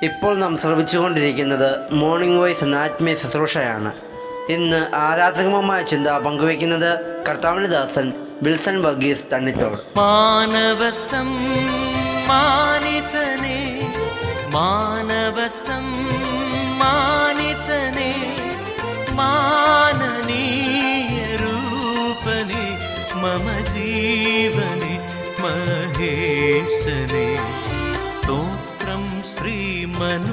ഇപ്പോൾ നാം ശ്രമിച്ചുകൊണ്ടിരിക്കുന്നത് മോർണിംഗ് വോയിസ് എന്ന ആത്മീയ ശുശ്രൂഷയാണ്. ഇന്ന് ആരാധകമായ ചിന്ത പങ്കുവയ്ക്കുന്നത് കർത്താവിന്റെ ദാസൻ വിൽസൺ വർഗീസ് തണ്ണിത്തോട്. മാനവസം മാനിതനേ, മാനവസം മാനിതനേ, മാനനീയ രൂപനേ, മമ ജീവനേ മഹേശനേ, സ്തോത്രം ശ്രീമനുവേലനേ,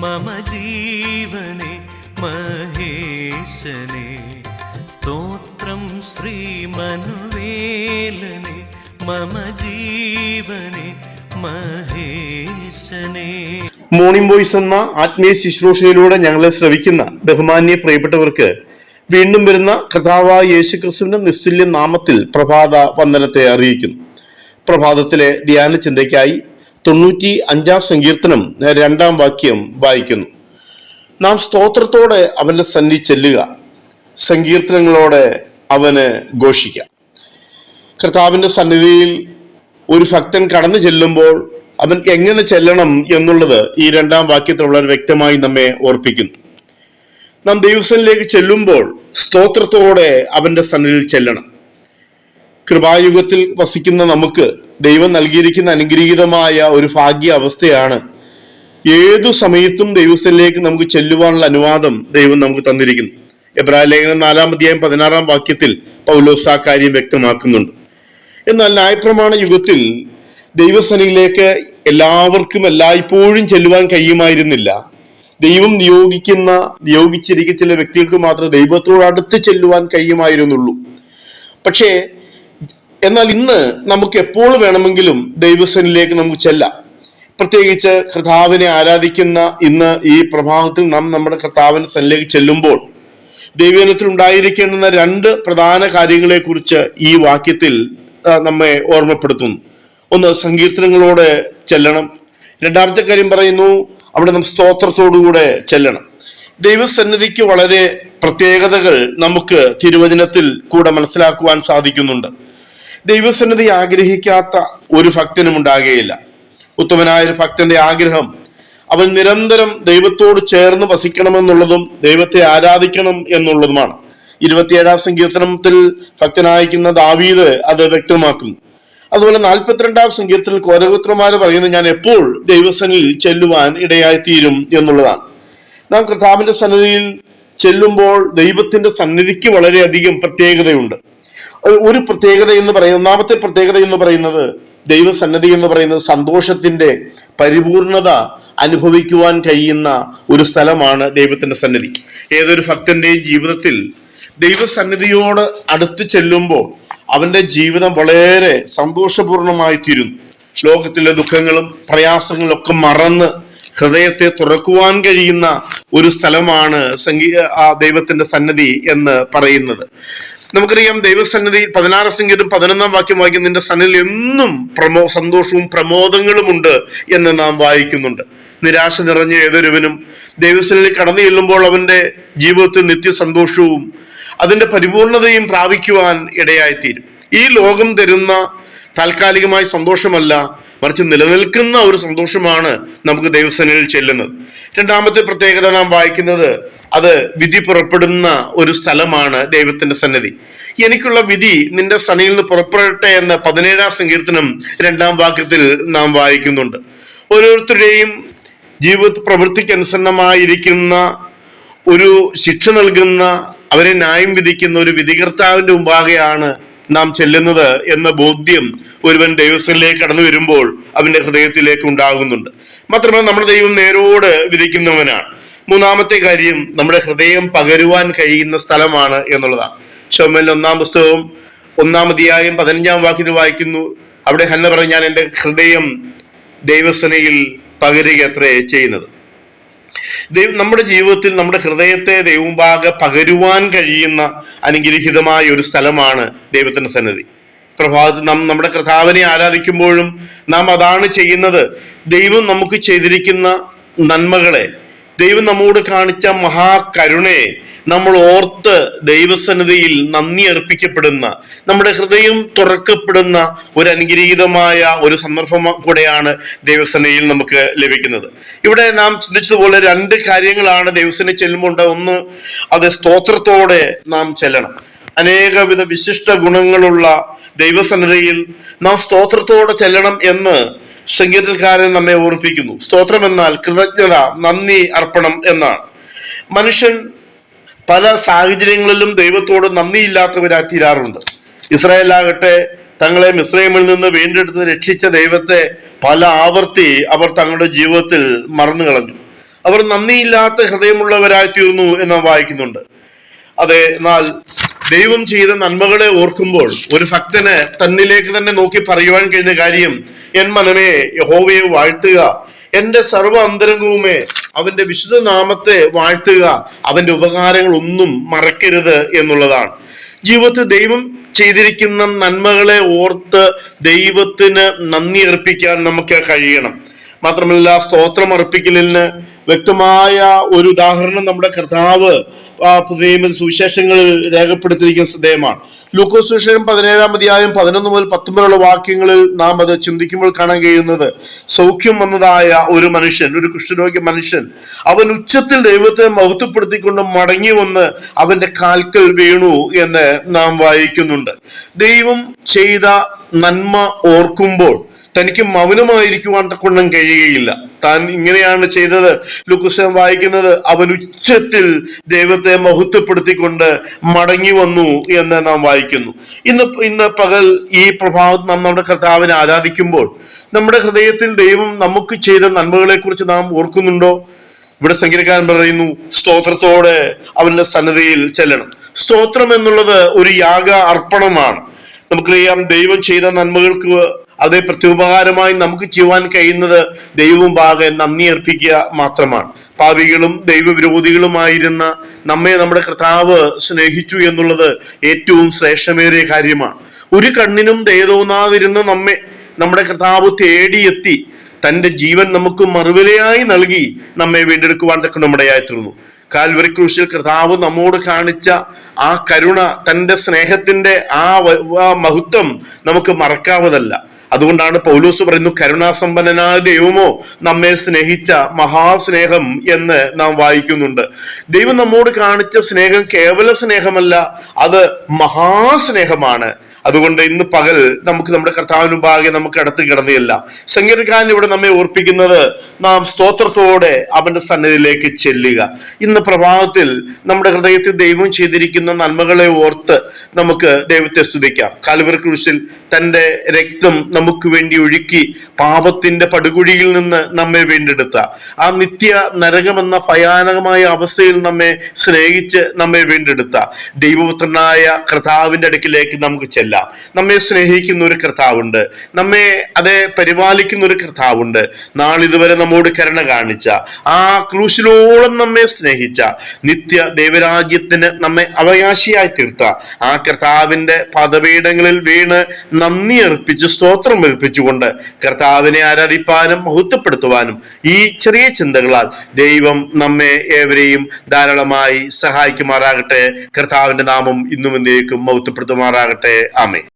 മമ ജീവനേ മഹേശനേ, സ്തോത്രം ശ്രീമനുവേലനേ, മമ ജീവനേ മഹേശനേ. മോർണിംഗ് വോയിസ് എന്ന ആത്മീയ ശുശ്രൂഷയിലൂടെ ഞങ്ങളെ ശ്രവിക്കുന്ന ബഹുമാന്യ പ്രിയപ്പെട്ടവർക്ക് വീണ്ടും വരുന്ന കർത്താവായ യേശുക്രിസ്തുവിന്റെ നിസ്തുല്യ നാമത്തിൽ പ്രഭാത വന്ദനത്തെ അറിയിക്കുന്നു. പ്രഭാതത്തിലെ ധ്യാന ചിന്തയ്ക്കായി 95 സങ്കീർത്തനം 2 വാക്യം വായിക്കുന്നു. നാം സ്തോത്രത്തോടെ അവന്റെ സന്നിധി ചെല്ലുക, സങ്കീർത്തനങ്ങളോടെ അവന് ഘോഷിക്കാം. കർത്താവിന്റെ സന്നിധിയിൽ ഒരു ഭക്തൻ കടന്നു ചെല്ലുമ്പോൾ അവൻ എങ്ങനെ ചെല്ലണം എന്നുള്ളത് ഈ 2 വാക്യത്തിലുള്ള വ്യക്തമായി നമ്മെ ഓർപ്പിക്കുന്നു. നാം ദൈവസന്നിധിയിലേക്ക് ചെല്ലുമ്പോൾ സ്തോത്രത്തോടെ അവന്റെ സന്നിധിയിൽ ചെല്ലണം. കൃപായുഗത്തിൽ വസിക്കുന്ന നമുക്ക് ദൈവം നൽകിയിരിക്കുന്ന അനുഗ്രഹീതമായ ഒരു ഭാഗ്യ അവസ്ഥയാണ് ഏതു സമയത്തും ദൈവസന്നിധിയിലേക്ക് നമുക്ക് ചെല്ലുവാനുള്ള അനുവാദം ദൈവം നമുക്ക് തന്നിരിക്കുന്നു. എബ്രായ ലേഖനം 4-16 വാക്യത്തിൽ പൗലോസ് ആ കാര്യം വ്യക്തമാക്കുന്നുണ്ട്. എന്നാൽ ന്യായപ്രമാണ യുഗത്തിൽ ദൈവസന്നിധിയിലേക്ക് എല്ലാവർക്കും എല്ലായ്പ്പോഴും ചെല്ലുവാൻ കഴിയുമായിരുന്നില്ല. ദൈവം നിയോഗിച്ചിരിക്കുന്ന ചില വ്യക്തികൾക്ക് മാത്രമേ ദൈവത്തോട് അടുത്ത് ചെല്ലുവാൻ കഴിയുമായിരുന്നുള്ളൂ. പക്ഷേ എന്നാൽ ഇന്ന് നമുക്ക് എപ്പോൾ വേണമെങ്കിലും ദൈവസന്നിധിയിലേക്ക് നമുക്ക് ചെല്ലാം. പ്രത്യേകിച്ച് കർത്താവിനെ ആരാധിക്കുന്ന ഇന്ന് ഈ പ്രഭാതത്തിൽ നാം നമ്മുടെ കർത്താവിന്റെ സന്നിധിയിലേക്ക് ചെല്ലുമ്പോൾ ദൈവജനത്തിൽ ഉണ്ടായിരിക്കേണ്ടുന്ന 2 പ്രധാന കാര്യങ്ങളെ കുറിച്ച് ഈ വാക്യത്തിൽ നമ്മെ ഓർമ്മപ്പെടുത്തുന്നു. ഒന്ന്, സങ്കീർത്തനങ്ങളോടെ ചെല്ലണം. 2ാമത്തെ കാര്യം പറയുന്നു, അവിടെ നാം സ്തോത്രത്തോടുകൂടെ ചെല്ലണം. ദൈവസന്നിധിക്ക് വളരെ പ്രത്യേകതകൾ നമുക്ക് തിരുവചനത്തിൽ കൂടെ മനസ്സിലാക്കുവാൻ സാധിക്കുന്നുണ്ട്. ദൈവസന്നിധി ആഗ്രഹിക്കാത്ത ഒരു ഭക്തനും ഉണ്ടാകുകയില്ല. ഉത്തമനായ ഒരു ഭക്തന്റെ ആഗ്രഹം അവൻ നിരന്തരം ദൈവത്തോട് ചേർന്ന് വസിക്കണമെന്നുള്ളതും ദൈവത്തെ ആരാധിക്കണം എന്നുള്ളതുമാണ്. 27 സങ്കീർത്തനത്തിൽ ഭക്തനായിരിക്കുന്ന ദാവീദ് അത് വ്യക്തമാക്കുന്നു. അതുപോലെ 42 സങ്കീർത്തനത്തിൽ കോരഗോത്രന്മാര് പറയുന്നത്, ഞാൻ എപ്പോൾ ദൈവസന്നിധിയിൽ ചെല്ലുവാൻ ഇടയായിത്തീരും എന്നുള്ളതാണ്. നാം കർത്താവിന്റെ സന്നിധിയിൽ ചെല്ലുമ്പോൾ ദൈവത്തിന്റെ സന്നിധിക്ക് വളരെയധികം പ്രത്യേകതയുണ്ട്. ഒരു പ്രത്യേകത എന്ന് പറയുന്നത്, 1ാമത്തെ പ്രത്യേകത എന്ന് പറയുന്നത്, ദൈവസന്നിധി എന്ന് പറയുന്നത് സന്തോഷത്തിന്റെ പരിപൂർണത അനുഭവിക്കുവാൻ കഴിയുന്ന ഒരു സ്ഥലമാണ് ദൈവത്തിന്റെ സന്നിധി. ഏതൊരു ഭക്തന്റെയും ജീവിതത്തിൽ ദൈവസന്നിധിയോട് അടുത്ത് ചെല്ലുമ്പോൾ അവന്റെ ജീവിതം വളരെ സന്തോഷപൂർണമായി തീരുന്നു. ലോകത്തിലെ ദുഃഖങ്ങളും പ്രയാസങ്ങളും ഒക്കെ മറന്ന് ഹൃദയത്തെ തുറക്കുവാൻ കഴിയുന്ന ഒരു സ്ഥലമാണ് ദൈവത്തിന്റെ സന്നിധി എന്ന് പറയുന്നത്. നമുക്കറിയാം, ദൈവസന്നിധി 16 സങ്കീർത്തനം 11 വാക്യം വായിക്കും, നിന്റെ സന്നിധിയിൽ എന്നും സന്തോഷവും പ്രമോദങ്ങളും ഉണ്ട് എന്ന് നാം വായിക്കുന്നുണ്ട്. നിരാശ നിറഞ്ഞ ഏതൊരുവനും ദൈവസന്നിധിയിൽ കടന്നു ചെല്ലുമ്പോൾ അവന്റെ ജീവിതത്തിൽ നിത്യസന്തോഷവും അതിന്റെ പരിപൂർണതയും പ്രാപിക്കുവാൻ ഇടയായിത്തീരും. ഈ ലോകം തരുന്ന താൽക്കാലികമായ സന്തോഷമല്ല, മറിച്ച് നിലനിൽക്കുന്ന ഒരു സന്തോഷമാണ് നമുക്ക് ദൈവസന്നിധിയിൽ ചെല്ലുന്നത്. 2ാമത്തെ പ്രത്യേകത നാം വായിക്കുന്നത്, അത് വിധി പുറപ്പെടുന്ന ഒരു സ്ഥലമാണ് ദൈവത്തിന്റെ സന്നിധി. എനിക്കുള്ള വിധി നിന്റെ സന്നിധിയിൽ നിന്ന് പുറപ്പെടട്ടെ എന്ന് 17 സങ്കീർത്തനം 2 വാക്യത്തിൽ നാം വായിക്കുന്നുണ്ട്. ഓരോരുത്തരുടെയും ജീവിത പ്രവൃത്തിക്കനുസരണമായിരിക്കുന്ന ഒരു ശിക്ഷ നൽകുന്ന, അവരെ ന്യായം വിധിക്കുന്ന ഒരു വിധികർത്താവിന്റെ മുമ്പാകെയാണ് നാം ചെല്ലുന്നത് എന്ന ബോധ്യം ഒരുവൻ ദൈവസന്നിധിയിലേക്ക് കടന്നു വരുമ്പോൾ അവന്റെ ഹൃദയത്തിലേക്ക് ഉണ്ടാകുന്നുണ്ട്. മാത്രമല്ല, നമ്മുടെ ദൈവം നേരോട് വിധിക്കുന്നവനാണ്. 3ാമത്തെ കാര്യം, നമ്മുടെ ഹൃദയം പകരുവാൻ കഴിയുന്ന സ്ഥലമാണ് എന്നുള്ളതാണ്. ശമൂവേൽ 1-ാം പുസ്തകം 1-ാം അധ്യായം 15-ാം വാക്യത്തിൽ വായിക്കുന്നു, അവിടെ ഹന്ന പറഞ്ഞ്, ഞാൻ എൻ്റെ ഹൃദയം ദൈവസന്നിധിയിൽ പകരുകയത്രേ ചെയ്യുന്നത്. നമ്മുടെ ജീവിതത്തിൽ നമ്മുടെ ഹൃദയത്തെ ദൈവമുമ്പാകെ പകരുവാൻ കഴിയുന്ന അനുഗ്രഹീതമായ ഒരു സ്ഥലമാണ് ദൈവത്തിന്റെ സന്നിധി. പ്രഭാതത്തിൽ നാം നമ്മുടെ കർത്താവിനെ ആരാധിക്കുമ്പോഴും നാം അതാണ് ചെയ്യുന്നത്. ദൈവം നമുക്ക് ചെയ്തിരിക്കുന്ന നന്മകളെ, ദൈവം നമ്മോട് കാണിച്ച മഹാകരുണയെ നമ്മൾ ഓർത്ത് ദൈവസന്നിധിയിൽ നന്ദി അർപ്പിക്കപ്പെടുന്ന, നമ്മുടെ ഹൃദയം തുറക്കപ്പെടുന്ന ഒരു അനുഗ്രഹീതമായ ഒരു സന്ദർഭം കൂടെയാണ് ദൈവസന്നിധിയിൽ നമുക്ക് ലഭിക്കുന്നത്. ഇവിടെ നാം ചിന്തിച്ചതുപോലെ രണ്ട് കാര്യങ്ങളാണ് ദൈവസന്നിധി ചെല്ലുമ്പോൾ. ഒന്ന്, അത് സ്തോത്രത്തോടെ നാം ചെല്ലണം. അനേകവിധ വിശിഷ്ട ഗുണങ്ങളുള്ള ദൈവസന്നിധിയിൽ നാം സ്തോത്രത്തോടെ ചെല്ലണം എന്ന് സംഗീതക്കാരൻ നമ്മെ ഓർപ്പിക്കുന്നു. സ്തോത്രം എന്നാൽ കൃതജ്ഞത, നന്ദി അർപ്പണം എന്നാണ്. മനുഷ്യൻ പല സാഹചര്യങ്ങളിലും ദൈവത്തോട് നന്ദിയില്ലാത്തവരായി തീരാറുണ്ട്. ഇസ്രായേലാകട്ടെ തങ്ങളെ മിസ്രൈമിൽ നിന്ന് വീണ്ടെടുത്ത് രക്ഷിച്ച ദൈവത്തെ പല ആവർത്തി അവർ തങ്ങളുടെ ജീവിതത്തിൽ മറന്നു കളഞ്ഞു. അവർ നന്ദിയില്ലാത്ത ഹൃദയമുള്ളവരായി തീർന്നു എന്ന് വായിക്കുന്നുണ്ട്. അതെ, എന്നാൽ ദൈവം ചെയ്ത നന്മകളെ ഓർക്കുമ്പോൾ ഒരു ഭക്തന് തന്നിലേക്ക് തന്നെ നോക്കി പറയുവാൻ കഴിയുന്ന കാര്യം, എൻ മനമേ യഹോവയെ വാഴ്ത്തുക, എന്റെ സർവ്വ അന്തരംഗവുമേ അവന്റെ വിശുദ്ധ നാമത്തെ വാഴ്ത്തുക, അവന്റെ ഉപകാരങ്ങൾ ഒന്നും മറക്കരുത് എന്നുള്ളതാണ്. ജീവിതത്തിൽ ദൈവം ചെയ്തിരിക്കുന്ന നന്മകളെ ഓർത്ത് ദൈവത്തിന് നന്ദി അർപ്പിക്കാൻ നമുക്ക് കഴിയണം. മാത്രമല്ല, സ്തോത്രം അർപ്പിക്കലിന് വ്യക്തമായ ഒരു ഉദാഹരണം നമ്മുടെ കർത്താവ് പുതിയ സുവിശേഷങ്ങളിൽ രേഖപ്പെടുത്തിയിരിക്കുന്ന ശ്രദ്ധേയമാണ്. ലൂക്കോസ് സുവിശേഷം 17-ാം അധ്യായം 11 മുതൽ 19 വാക്യങ്ങളിൽ നാം അത് ചിന്തിക്കുമ്പോൾ കാണാൻ കഴിയുന്നത്, സൗഖ്യം വന്നതായ ഒരു മനുഷ്യൻ, ഒരു കുഷ്ഠരോഗി മനുഷ്യൻ, അവൻ ഉച്ചത്തിൽ ദൈവത്തെ മഹത്വപ്പെടുത്തിക്കൊണ്ട് മടങ്ങി വന്ന് അവന്റെ കാൽക്കൽ വീണു എന്ന് നാം വായിക്കുന്നുണ്ട്. ദൈവം ചെയ്ത നന്മ ഓർക്കുമ്പോൾ തനിക്ക് മൗനമായിരിക്കുവാൻ കൊണ്ടും കഴിയുകയില്ല. താൻ ഇങ്ങനെയാണ് ചെയ്തത്. ലൂക്കോസ് വായിക്കുന്നത്, അവൻ ഉച്ചത്തിൽ ദൈവത്തെ മഹത്വപ്പെടുത്തിക്കൊണ്ട് മടങ്ങി വന്നു എന്ന് നാം വായിക്കുന്നു. ഇന്ന് പകൽ ഈ പ്രഭാതം നാം നമ്മുടെ കർത്താവിനെ ആരാധിക്കുമ്പോൾ നമ്മുടെ ഹൃദയത്തിൽ ദൈവം നമുക്ക് ചെയ്ത നന്മകളെ കുറിച്ച് നാം ഓർക്കുന്നുണ്ടോ? ഇവിടെ സംഗീതക്കാരൻ പറയുന്നു, സ്തോത്രത്തോടെ അവന്റെ സന്നിധിയിൽ ചെല്ലണം. സ്തോത്രം എന്നുള്ളത് ഒരു യാഗ അർപ്പണമാണ്. നമുക്കറിയാം, ദൈവം ചെയ്ത നന്മകൾക്ക് അതേ പ്രത്യുപകാരമായി നമുക്ക് ചെയ്യുവാൻ കഴിയുന്നത് ദൈവമുമ്പാകെ നന്ദി അർപ്പിക്കുക മാത്രമാണ്. പാപികളും ദൈവവിരോധികളുമായിരുന്ന നമ്മെ നമ്മുടെ കർത്താവ് സ്നേഹിച്ചു എന്നുള്ളത് ഏറ്റവും ശ്രേഷ്ഠമേറിയ കാര്യമാണ്. ഒരു കണ്ണിനും ദയ തോന്നാതിരുന്ന നമ്മെ നമ്മുടെ കർത്താവ് തേടിയെത്തി തന്റെ ജീവൻ നമുക്ക് മറുവിലയായി നൽകി നമ്മെ വീണ്ടെടുക്കുവാൻ തക്ക നമ്മുടെയായി തീർന്നു. കാൽവരി ക്രൂശിൽ കർത്താവ് നമ്മോട് കാണിച്ച ആ കരുണ, തന്റെ സ്നേഹത്തിന്റെ ആ മഹത്വം നമുക്ക് മറക്കാവതല്ല. അതുകൊണ്ടാണ് പൗലോസ് പറയുന്നു, കരുണാസമ്പന്നനായ ദൈവമോ നമ്മെ സ്നേഹിച്ച മഹാസ്നേഹം എന്ന് നാം വായിക്കുന്നുണ്ട്. ദൈവം നമ്മോട് കാണിച്ച സ്നേഹം കേവല സ്നേഹമല്ല, അത് മഹാസ്നേഹമാണ്. അതുകൊണ്ട് ഇന്ന് പകൽ നമുക്ക് നമ്മുടെ കർത്താവിന് മുമ്പാകെ നമുക്ക് അടുത്ത് കിടന്നില്ല. സംഗീതക്കാരൻ ഇവിടെ നമ്മെ ഓർപ്പിക്കുന്നത്, നാം സ്തോത്രത്തോടെ അവന്റെ സന്നിധിയിലേക്ക് ചെല്ലുക. ഇന്ന് പ്രഭാതത്തിൽ നമ്മുടെ ഹൃദയത്തിൽ ദൈവം ചെയ്തിരിക്കുന്ന നന്മകളെ ഓർത്ത് നമുക്ക് ദൈവത്തെ സ്തുതിക്കാം. കാൽവരി ക്രൂശിൽ തന്റെ രക്തം നമുക്ക് വേണ്ടി ഒഴുക്കി പാപത്തിന്റെ പടുകുഴിയിൽ നിന്ന് നമ്മെ വീണ്ടെടുത്ത, ആ നിത്യ നരകമെന്ന ഭയാനകമായ അവസ്ഥയിൽ നമ്മെ സ്നേഹിച്ച് നമ്മെ വീണ്ടെടുത്ത ദൈവപുത്രനായ കർത്താവിന്റെ അടുക്കിലേക്ക് നമുക്ക് ചെല്ലാം. നമ്മെ സ്നേഹിക്കുന്ന ഒരു കർത്താവുണ്ട്, നമ്മെ അതേ പരിപാലിക്കുന്ന ഒരു കർത്താവുണ്ട്. നാളിതുവരെ നമ്മോട് കരുണ കാണിച്ച, ആ ക്രൂശിലോളം നമ്മെ സ്നേഹിച്ച, നിത്യ ദൈവരാജ്യത്തിന് നമ്മെ അവകാശിയായി തീർത്ത ആ കർത്താവിന്റെ പദപീഠങ്ങളിൽ വീണ് നന്ദി അർപ്പിച്ച് സ്തോത്രം അർപ്പിച്ചുകൊണ്ട് കർത്താവിനെ ആരാധിപ്പാനും മഹത്വപ്പെടുത്തുവാനും ഈ ചെറിയ ചിന്തകളാൽ ദൈവം നമ്മെ ഏവരെയും ധാരാളമായി സഹായിക്കുമാറാകട്ടെ. കർത്താവിന്റെ നാമം ഇന്നും എന്നേക്കും മഹത്വപ്പെടുത്തുമാറാകട്ടെ. ആമേൻ.